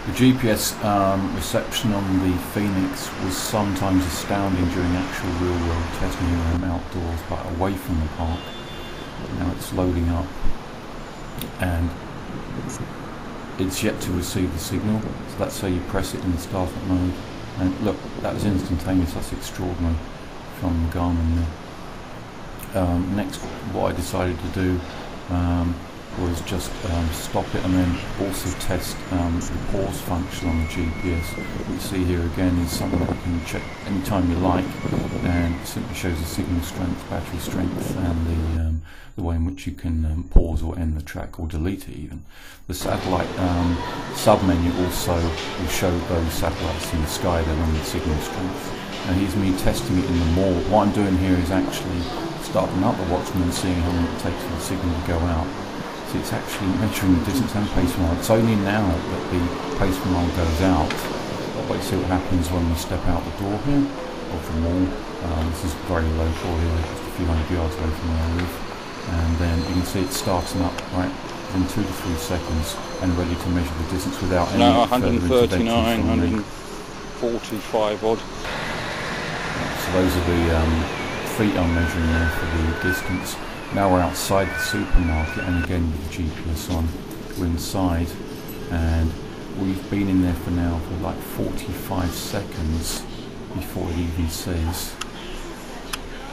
The GPS reception on the Fenix was sometimes astounding during actual real-world testing when I'm outdoors, but away from the park. Now it's loading up, and it's yet to receive the signal. So that's how you press it in the startup mode. And look, that was instantaneous. That's extraordinary from the Garmin there. Next, what I decided to do was just stop it, and then also test the pause function on the GPS. What you see here again is something that you can check anytime you like, and it simply shows the signal strength, battery strength, and the way in which you can pause or end the track, or delete it even. The satellite sub-menu also will show those satellites in the sky there on the signal strength. And here's me testing it in the mall. What I'm doing here is actually starting up the watch and then seeing how long it takes for the signal to go out. So it's actually measuring the distance and pace mile. It's only now that the pace mile goes out. But let's see what happens when we step out the door here of the mall. This is very local here, just a few hundred yards away from where I live. And then you can see it's starting up right in 2 to 3 seconds and ready to measure the distance without any further intervention from me. 145 odd. So those are the feet I'm measuring there for the distance. Now we're outside the supermarket, and again with the GPS on, we're inside, and we've been in there for now for like 45 seconds before it even says,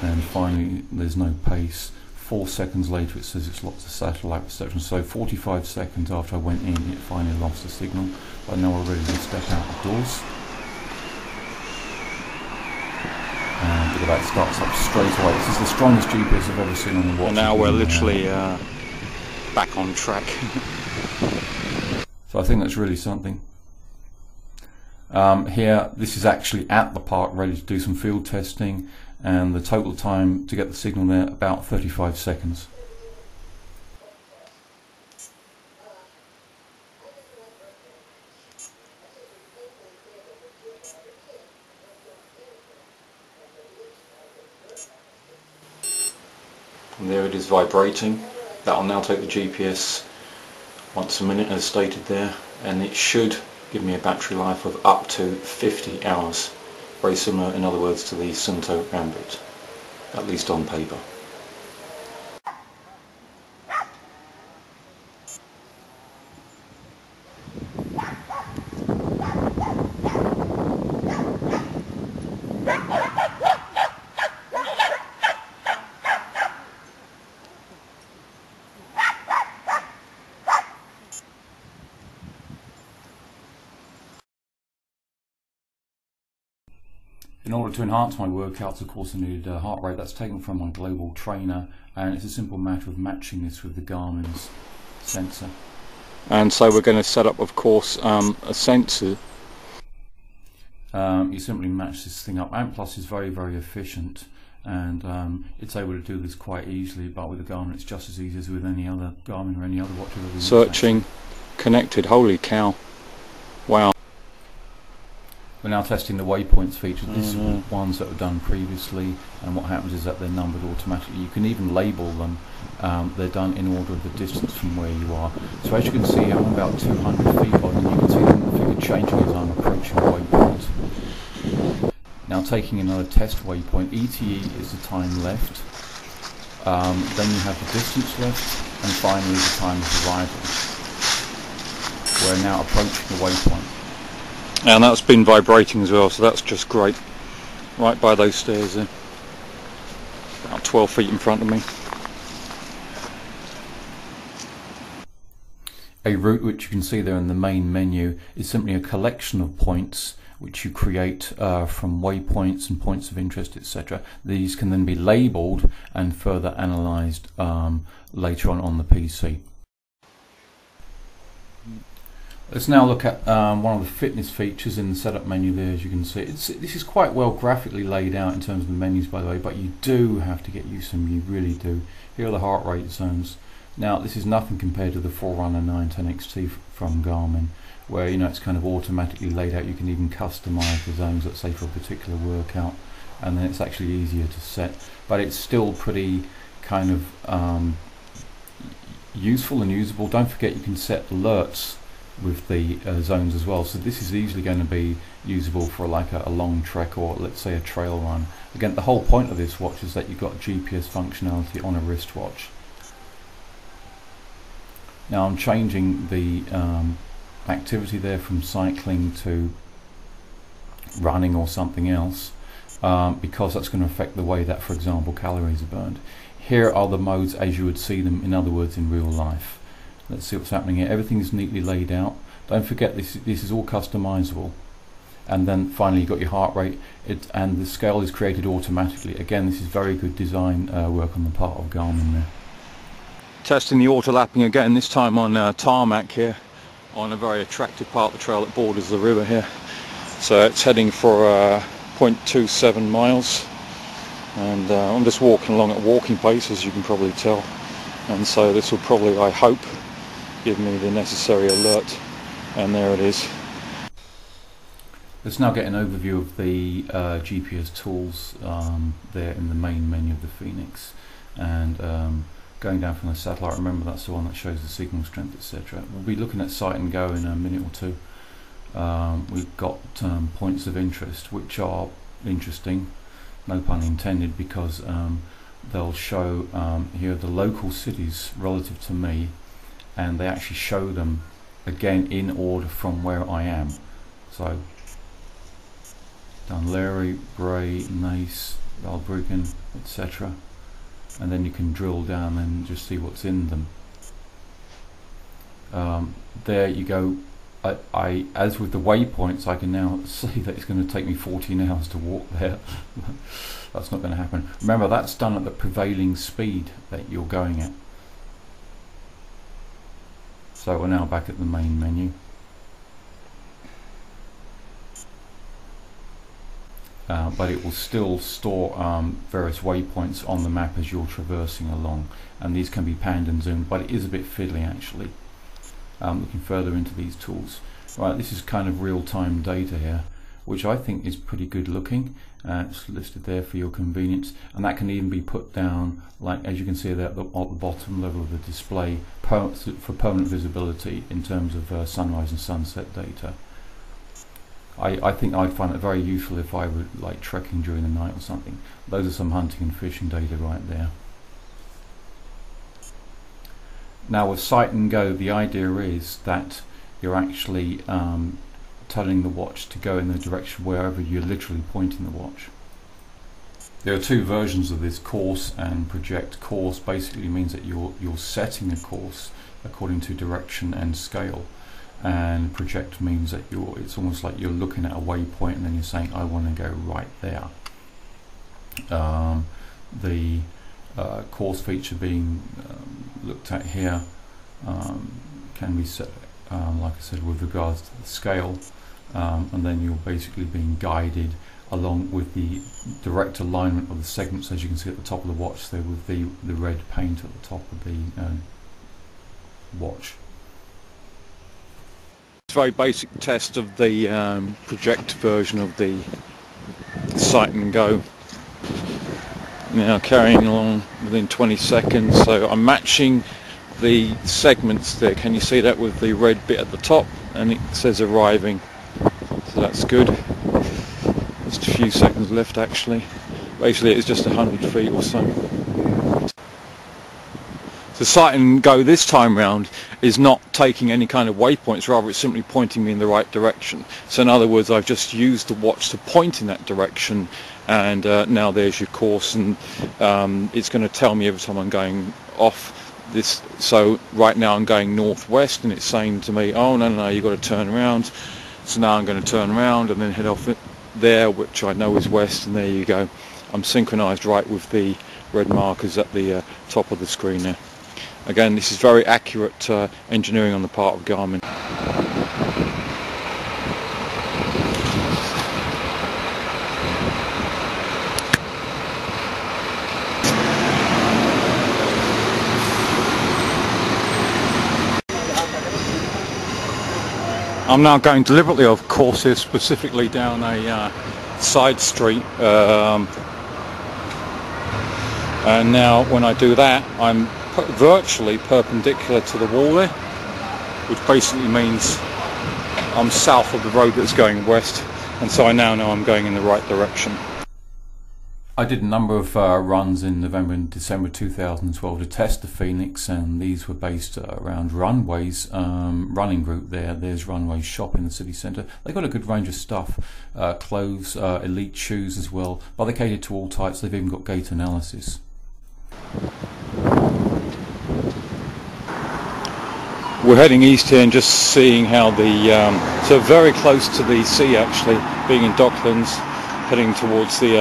and finally there's no pace. 4 seconds later it says it's lost the satellite reception. So 45 seconds after I went in, it finally lost the signal. But now we're ready to step out the doors. And look at that, it starts up straight away. This is the strongest GPS I've ever seen on the watch. And now we're literally back on track. So I think that's really something. Here, this is actually at the park, ready to do some field testing, and the total time to get the signal there, about 35 seconds. And there it is vibrating. That will now take the GPS once a minute as stated there, and it should give me a battery life of up to 50 hours. Very similar, in other words, to the Sunto Gambit, at least on paper. In order to enhance my workouts, of course, I needed heart rate. That's taken from my global trainer, and it's a simple matter of matching this with the Garmin's sensor. And so we're going to set up, of course, a sensor. You simply match this thing up. Plus is very, very efficient, and it's able to do this quite easily. But with the Garmin, it's just as easy as with any other Garmin or any other watch I've ever used. Searching, connected. Holy cow! Wow. We're now testing the waypoints feature. These are ones that were done previously, and what happens is that they're numbered automatically. You can even label them. They're done in order of the distance from where you are. So as you can see, I'm about 200 feet on, and you can see the figure changing as I'm approaching the waypoint. Now taking another test waypoint, ETE is the time left, then you have the distance left, and finally the time of arrival. We're now approaching the waypoint. And that's been vibrating as well, so that's just great. Right by those stairs there. About 12 feet in front of me. A route, which you can see there in the main menu, is simply a collection of points which you create from waypoints and points of interest, etc. These can then be labelled and further analysed later on the PC. Let's now look at one of the fitness features in the setup menu there. As you can see, this is quite well graphically laid out in terms of the menus, by the way, but you do have to get used to them, you really do. Here are the heart rate zones. Now this is nothing compared to the Forerunner 910 XT from Garmin, where it's kind of automatically laid out. You can even customize the zones, let's say for a particular workout, and then it's actually easier to set, but it's still pretty kind of useful and usable. Don't forget you can set alerts with the zones as well. So this is easily going to be usable for like a long trek, or let's say a trail run. Again, the whole point of this watch is that you've got GPS functionality on a wristwatch. Now I'm changing the activity there from cycling to running or something else, because that's going to affect the way that, for example, calories are burned. Here are the modes as you would see them, in other words, in real life. Let's see what's happening here. Everything is neatly laid out. Don't forget this is all customizable. And then finally you've got your heart rate, and the scale is created automatically. Again, this is very good design work on the part of Garmin there. Testing the auto lapping again, this time on tarmac here, on a very attractive part of the trail that borders the river here. So it's heading for 0.27 miles, and I'm just walking along at walking pace, as you can probably tell, and so this will probably, I hope, give me the necessary alert, and there it is. Let's now get an overview of the GPS tools there in the main menu of the Fenix, and going down from the satellite, remember that's the one that shows the signal strength, etc. We'll be looking at sight and go in a minute or two. We've got points of interest, which are interesting, no pun intended, because they'll show here the local cities relative to me, and they actually show them again in order from where I am. So Dunleary, Bray, Naas, Balbriggan, etc. And then you can drill down and just see what's in them. There you go. As with the waypoints, I can now see that it's going to take me 14 hours to walk there. That's not going to happen. Remember, that's done at the prevailing speed that you're going at. So we're now back at the main menu. But it will still store various waypoints on the map as you're traversing along, and these can be panned and zoomed, but it is a bit fiddly actually. Looking further into these tools, right, this is kind of real-time data here, which I think is pretty good looking. It's listed there for your convenience, and that can even be put down, like as you can see there at the bottom level of the display, for permanent visibility in terms of sunrise and sunset data. I think I'd find it very useful if I were like trekking during the night or something. Those are some hunting and fishing data right there. Now with sight and go, the idea is that you're actually telling the watch to go in the direction wherever you're literally pointing the watch. There are two versions of this, course and project. Course basically means that you're setting a course according to direction and scale, and project means that it's almost like you're looking at a waypoint and then you're saying, I want to go right there. The course feature being looked at here can be set, like I said, with regards to the scale, and then you're basically being guided along with the direct alignment of the segments, as you can see at the top of the watch there with the red paint at the top of the watch. It's a very basic test of the project version of the sight and go. Now carrying along within 20 seconds, so I'm matching the segments there. Can you see that with the red bit at the top, and it says arriving, so that's good. Just a few seconds left actually. Basically it's just 100 feet or so. The sight and go this time round is not taking any kind of waypoints, rather it's simply pointing me in the right direction. So in other words, I've just used the watch to point in that direction, and now there's your course, and it's going to tell me every time I'm going off this. So right now I'm going northwest, and it's saying to me, oh no, you've got to turn around. So now I'm going to turn around and then head off there, which I know is west, and there you go. I'm synchronized right with the red markers at the top of the screen there. Again, this is very accurate engineering on the part of Garmin. I'm now going deliberately off course here, specifically down a side street, and now when I do that I'm virtually perpendicular to the wall there, which basically means I'm south of the road that's going west, and so I now know I'm going in the right direction. I did a number of runs in November and December 2012 to test the Fenix, and these were based around Runway's running group there. There's Runway's shop in the city centre. They've got a good range of stuff, clothes, elite shoes as well, but they cater to all types. They've even got gait analysis. We're heading east here and just seeing how the, so very close to the sea actually, being in Docklands, heading towards the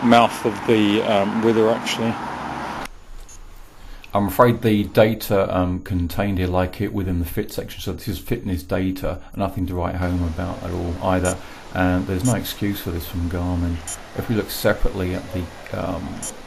mouth of the river actually. I'm afraid the data contained here, like it within the fit section, so this is fitness data, nothing to write home about at all either, and there's no excuse for this from Garmin. If we look separately at the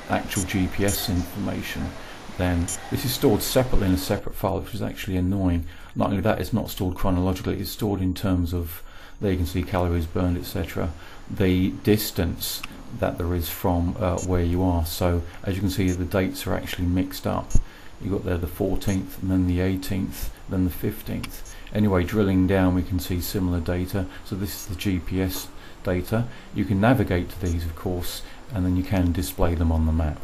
actual GPS information, then this is stored separately in a separate file, which is actually annoying. Not only that, it's not stored chronologically, it's stored in terms of, there you can see calories burned, etc., the distance that there is from where you are. So as you can see, the dates are actually mixed up. You've got there the 14th, and then the 18th, then the 15th. Anyway, drilling down, we can see similar data. So this is the GPS data. You can navigate to these, of course, and then you can display them on the map.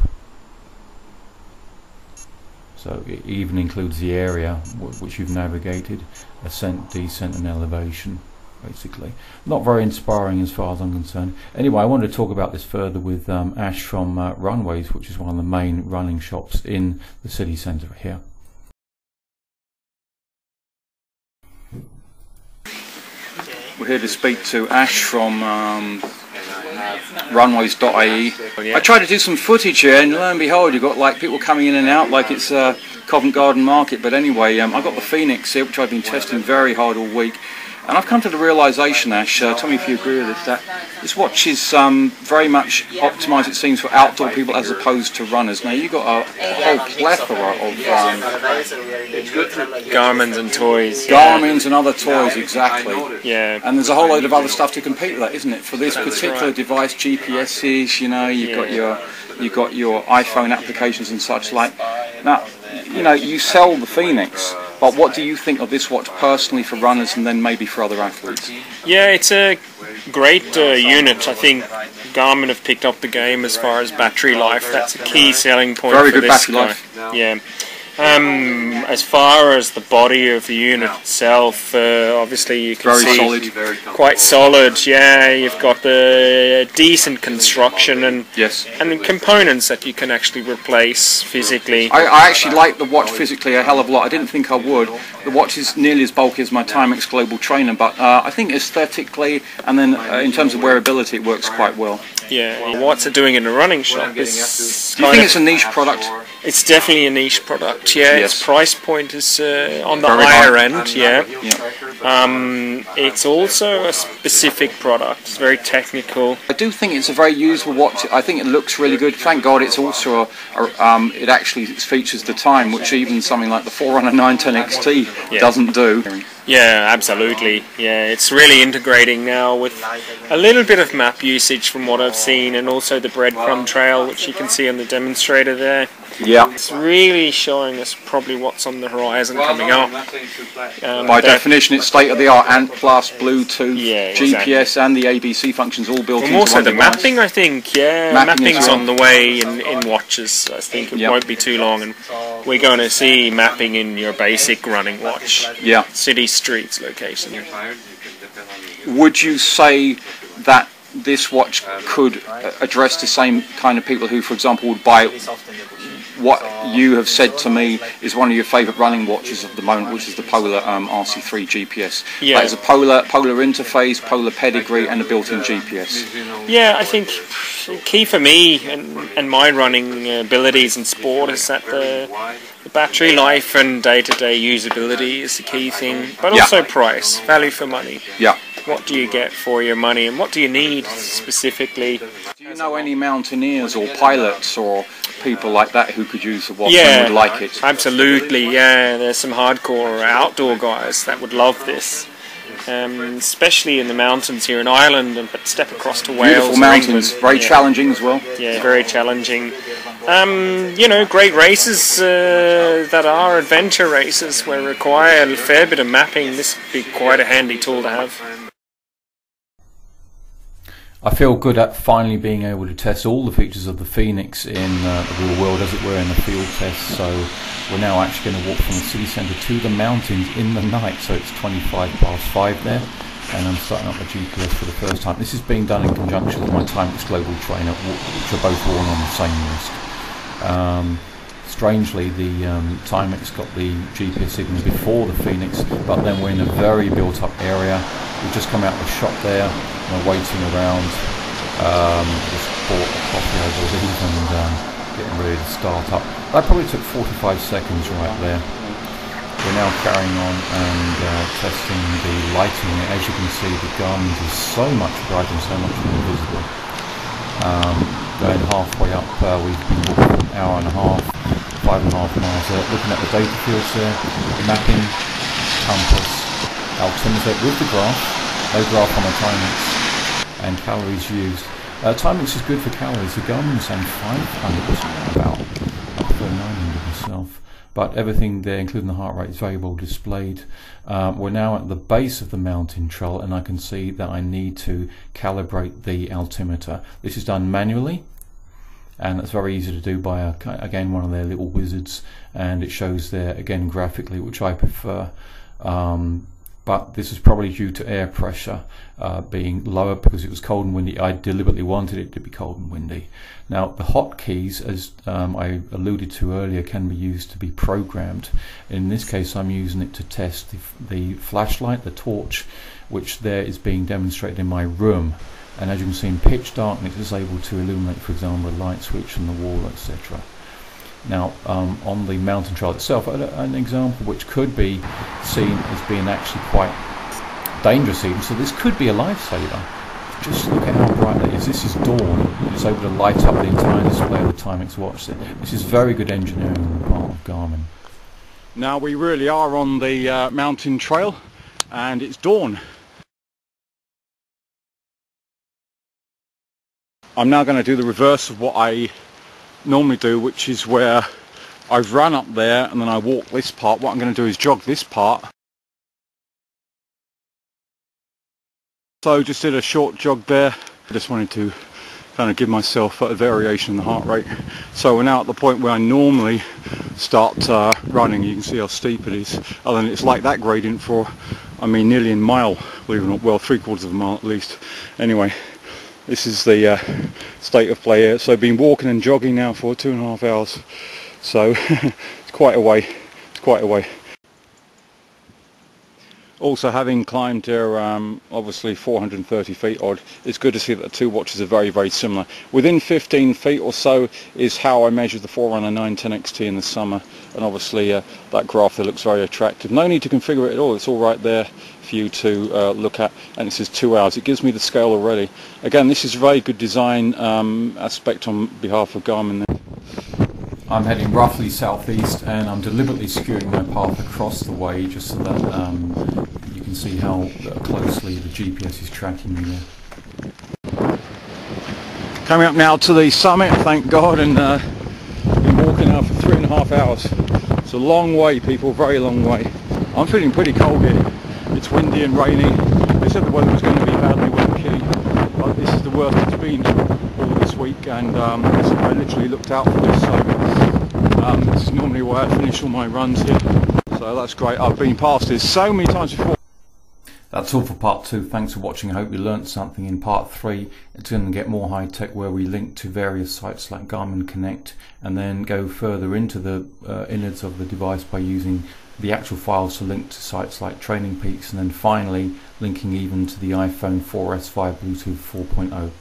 So it even includes the area which you've navigated, ascent, descent and elevation, basically. Not very inspiring as far as I'm concerned. Anyway, I wanted to talk about this further with Ash from Runways, which is one of the main running shops in the city centre here. We're here to speak to Ash from runways.ie. I tried to do some footage here, and lo and behold, you've got like people coming in and out like it's Covent Garden Market. But anyway, I got the Fenix here, which I've been testing very hard all week, and I've come to the realisation, Ash, tell me if you agree with this, that this watch is very much optimised, it seems, for outdoor people as opposed to runners. Now you've got a whole plethora of Garmin's and toys. Garmin's and other toys, exactly. Yeah. And there's a whole load of other stuff to compete with that, isn't it? For this particular device, GPSs, you know, you've got your iPhone applications and such like. Now, you know, you sell the Fenix, but what do you think of this watch personally for runners and then maybe for other athletes? Yeah, it's a great unit. I think Garmin have picked up the game as far as battery life. That's a key selling point Very for good this battery guy. life. Yeah. As far as the body of the unit itself, obviously you can see quite solid. Yeah, you've got the decent construction and components that you can actually replace physically. I actually like the watch physically a hell of a lot. I didn't think I would. The watch is nearly as bulky as my Timex Global Trainer, but I think aesthetically and then in terms of wearability, it works quite well. Yeah, what's it doing in a running shop? Do you think it's a niche product? It's definitely a niche product. Yeah, Yes. its price point is on the Very higher high. end. Yeah. It's also a specific product. It's very technical. I do think it's a very usable watch. I think it looks really good. Thank God it's also it actually features the time, which even something like the Forerunner 910 XT doesn't do. Yeah, absolutely. Yeah, it's really integrating now with a little bit of map usage from what I've seen, and also the breadcrumb trail, which you can see on the demonstrator there. Yeah. It's really showing us probably what's on the horizon coming up. By definition, it's state-of-the-art Ant Plus, Bluetooth, GPS, exactly. and the ABC functions all built into also one the device. mapping, I think. Yeah, mapping's on the way in watches. I think it won't be too long, and we're going to see mapping in your basic running watch. Yeah. City, streets, location. Would you say that this watch could address the same kind of people who, for example, would buy what you have said to me is one of your favourite running watches of the moment, which is the Polar RC3 GPS? Yeah. There's a Polar interface, Polar pedigree, and a built-in GPS. Yeah, I think key for me and my running abilities in sport is that the battery life and day-to-day usability is the key thing, but also price, value for money. Yeah. What do you get for your money, and what do you need specifically? Do you know any mountaineers or pilots or people like that who could use the watch and would like it? Absolutely, yeah. There's some hardcore outdoor guys that would love this. especially in the mountains here in Ireland, but step across to Wales. Beautiful mountains, very challenging as well. Yeah, very challenging. You know, great races that are adventure races where require a fair bit of mapping. This would be quite a handy tool to have. I feel good at finally being able to test all the features of the Fenix in the real world, as it were, in the field test. So we're now actually going to walk from the city centre to the mountains in the night. So it's 5:25 there, and I'm starting up the GPS for the first time. This is being done in conjunction with my Timex Global Trainer, which are both worn on the same wrist. Strangely, the Timex got the GPS signal before the Fenix, but then we're in a very built-up area. We've just come out of the shop there. We're waiting around, just bought a coffee, I believe, and getting ready to start up. That probably took 45 seconds right there. We're now carrying on and testing the lighting. As you can see, the Garmin is so much brighter and so much more visible. Going halfway up, we've been walking for an hour and a half, 5.5 miles there, looking at the data fields there, mapping, compass, altimeter with the graph, no graph on the Timex, and calories used. Timex is good for calories. The Garmin is saying 500, about. I prefer 900 myself. But everything there, including the heart rate, is very well displayed. We're now at the base of the mountain trail, and I can see that I need to calibrate the altimeter. This is done manually, and it's very easy to do by, again, one of their little wizards, and it shows there, again, graphically, which I prefer. But this is probably due to air pressure being lower because it was cold and windy. I deliberately wanted it to be cold and windy. Now, the hotkeys, as I alluded to earlier, can be used to be programmed. In this case, I'm using it to test the flashlight, the torch, which there is being demonstrated in my room. And as you can see, in pitch darkness, it's able to illuminate, for example, a light switch on the wall, etc. Now, on the mountain trail itself, an example which could be seen as being actually quite dangerous even, so this could be a lifesaver. Just look at how bright that is. This is dawn. It's able to light up the entire display of the Timex watch. This is very good engineering on the part of Garmin. Now we really are on the mountain trail, and it's dawn. I'm now going to do the reverse of what I normally do, which is where I've run up there and then I walk this part. What I'm going to do is jog this part. So just did a short jog there. I just wanted to kind of give myself a variation in the heart rate. So we're now at the point where I normally start running. You can see how steep it is. And then it's like that gradient for, I mean, nearly a mile, believe it or not, well, 3/4 of a mile at least. Anyway, this is the state of play here. So I've been walking and jogging now for 2.5 hours. So it's quite a way. It's quite a way. Also, having climbed here, obviously 430 feet odd, it's good to see that the two watches are very, very similar. Within 15 feet or so is how I measured the Forerunner 910 XT in the summer, and obviously that graph there looks very attractive. No need to configure it at all, it's all right there for you to look at, and it says 2 hours. It gives me the scale already. Again, this is a very good design aspect on behalf of Garmin there. I'm heading roughly southeast, and I'm deliberately skewing my path across the way just so that you can see how closely the GPS is tracking me there. Coming up now to the summit, thank God, and been walking now for 3.5 hours. It's a long way, people, very long way. I'm feeling pretty cold here. It's windy and rainy. They said the weather was going to be badly windy, but this is the worst it's been all this week, and I literally looked out for this, so this is normally where I finish all my runs here, so that's great. I've been past this so many times before. That's all for part 2. Thanks for watching. I hope you learnt something. In part 3, it's going to get more high tech, where we link to various sites like Garmin Connect, and then go further into the innards of the device by using the actual files to link to sites like Training Peaks, and then finally linking even to the iPhone 4S via Bluetooth 4.0.